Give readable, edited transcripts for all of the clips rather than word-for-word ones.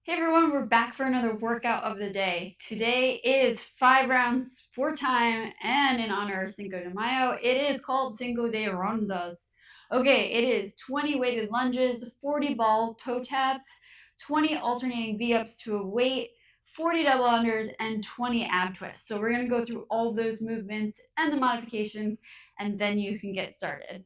Hey everyone, we're back for another workout of the day. Today is 5 rounds, 4 time, and in honor of Cinco de Mayo, it is called Cinco de Rondas. Okay, it is 20 weighted lunges, 40 ball toe taps, 20 alternating V-ups to a weight, 40 double unders, and 20 ab twists. So we're going to go through all of those movements and the modifications, and then you can get started.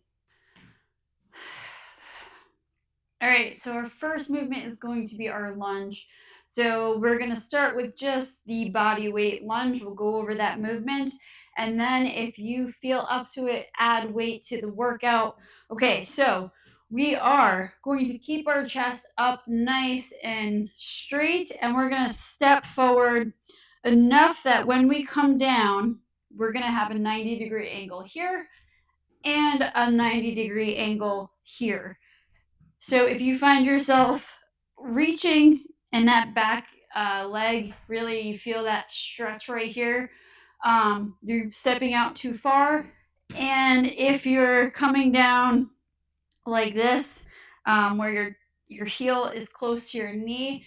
All right, so our first movement is going to be our lunge. So we're going to start with just the body weight lunge. We'll go over that movement. And then if you feel up to it, add weight to the workout. Okay, so we are going to keep our chest up nice and straight. And we're going to step forward enough that when we come down, we're going to have a 90-degree angle here and a 90-degree angle here. So if you find yourself reaching in that back leg, really you feel that stretch right here, you're stepping out too far. And if you're coming down like this, where your heel is close to your knee,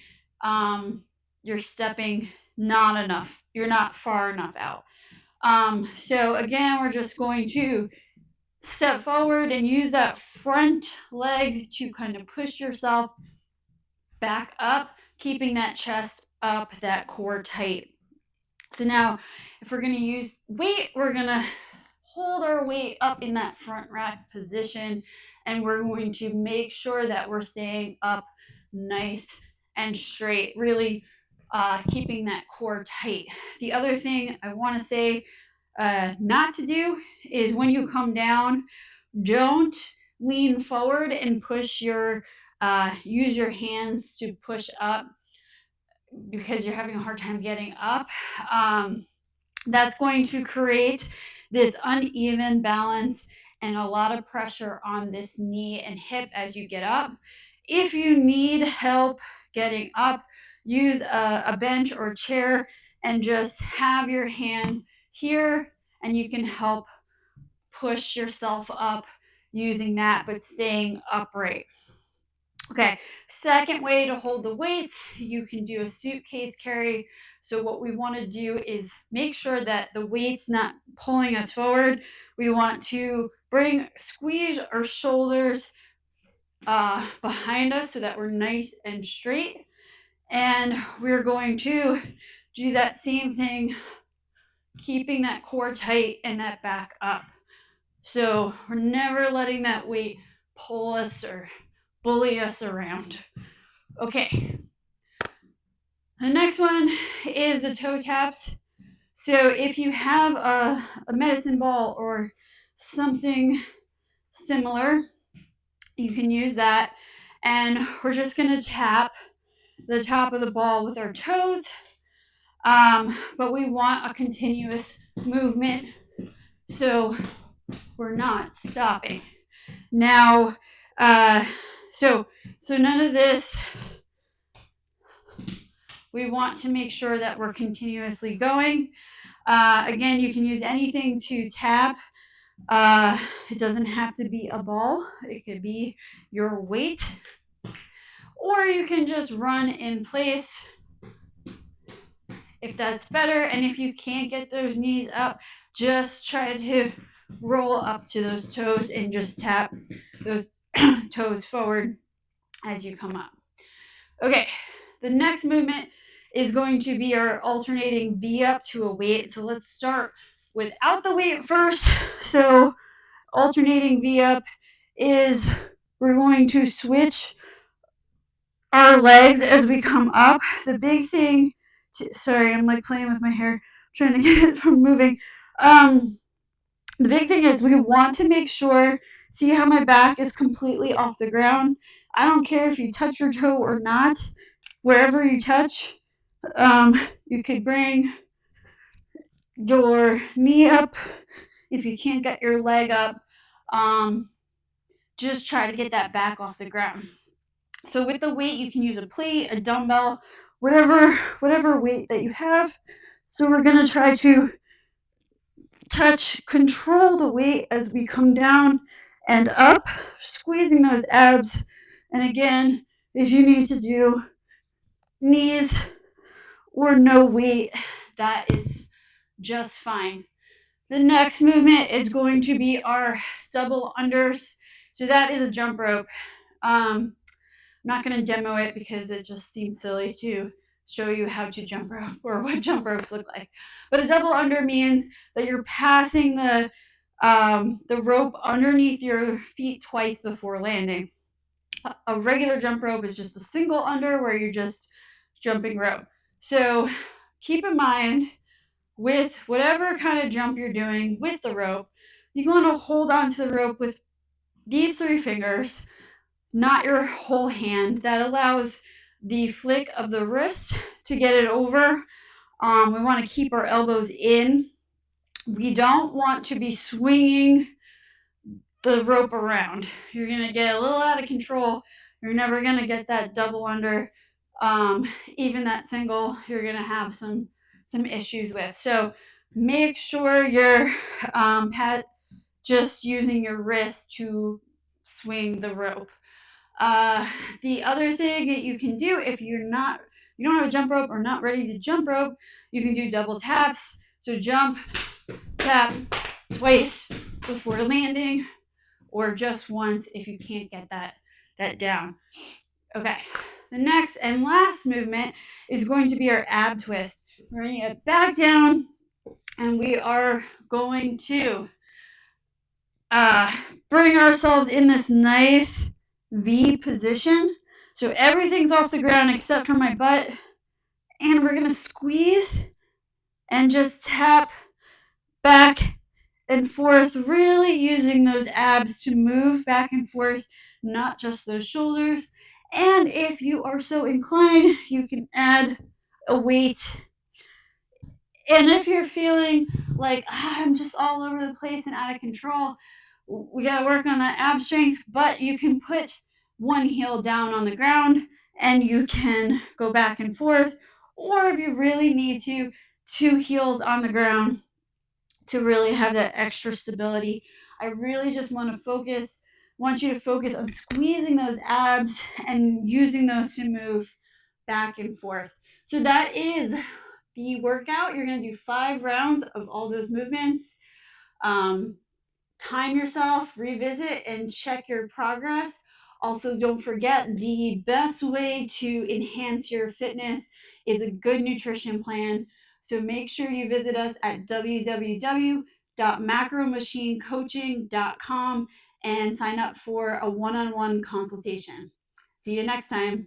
you're stepping not enough. You're not far enough out. So again, we're just going to step forward and use that front leg to kind of push yourself back up, keeping that chest up, that core tight. So now, if we're going to use weight, we're going to hold our weight up in that front rack position, and we're going to make sure that we're staying up nice and straight, really keeping that core tight. The other thing I want to say not to do is when you come down, don't lean forward and use your hands to push up because you're having a hard time getting up. That's going to create this uneven balance and a lot of pressure on this knee and hip as you get up. If you need help getting up, use a bench or chair and just have your hand here, and you can help push yourself up using that, but staying upright. Okay, second way to hold the weights, you can do a suitcase carry. So what we want to do is make sure that the weight's not pulling us forward. We want to squeeze our shoulders behind us so that we're nice and straight. And we're going to do that same thing, keeping that core tight and that back up. So we're never letting that weight pull us or bully us around. Okay. The next one is the toe taps. So if you have a medicine ball or something similar, you can use that. And we're just going to tap the top of the ball with our toes. But we want a continuous movement, so we're not stopping. Now, so none of this. We want to make sure that we're continuously going. Again, you can use anything to tap. It doesn't have to be a ball. It could be your weight. Or you can just run in place if that's better. And if you can't get those knees up, just try to roll up to those toes and just tap those toes forward as you come up. Okay, the next movement is going to be our alternating V up to a weight. So let's start without the weight first. So alternating V up is we're going to switch our legs as we come up. The big thing, sorry, I'm like playing with my hair, trying to get it from moving. The big thing is we want to make sure, see how my back is completely off the ground. I don't care if you touch your toe or not. Wherever you touch, you could bring your knee up. If you can't get your leg up, just try to get that back off the ground. So with the weight, you can use a plate, a dumbbell, whatever weight that you have. So we're going to try to control the weight as we come down and up, squeezing those abs. And again, if you need to do knees or no weight, that is just fine. The next movement is going to be our double unders. So that is a jump rope. I'm not going to demo it because it just seems silly to show you how to jump rope or what jump ropes look like. But a double under means that you're passing the rope underneath your feet twice before landing. A regular jump rope is just a single under where you're just jumping rope. So keep in mind, with whatever kind of jump you're doing with the rope, you want to hold onto the rope with these 3 fingers, not your whole hand. That allows the flick of the wrist to get it over. We want to keep our elbows in. We don't want to be swinging the rope around. You're going to get a little out of control. You're never going to get that double under. Even that single, you're going to have some issues with. So make sure you're just using your wrist to swing the rope. The other thing that you can do if you don't have a jump rope or not ready to jump rope, you can do double taps. So jump, tap twice before landing, or just once if you can't get that down. Okay, the next and last movement is going to be our ab twist. We're going to get back down and we are going to bring ourselves in this nice V position. So everything's off the ground except for my butt. And we're going to squeeze and just tap back and forth, really using those abs to move back and forth, not just those shoulders. And if you are so inclined, you can add a weight. And if you're feeling like I'm just all over the place and out of control, we got to work on that ab strength, but you can put one heel down on the ground and you can go back and forth. Or if you really need to, 2 heels on the ground to really have that extra stability. I really just want you to focus on squeezing those abs and using those to move back and forth. So that is the workout. You're going to do 5 rounds of all those movements. Time yourself, revisit, and check your progress. Also, don't forget, the best way to enhance your fitness is a good nutrition plan. So make sure you visit us at www.macromachinecoaching.com and sign up for a one-on-one consultation. See you next time.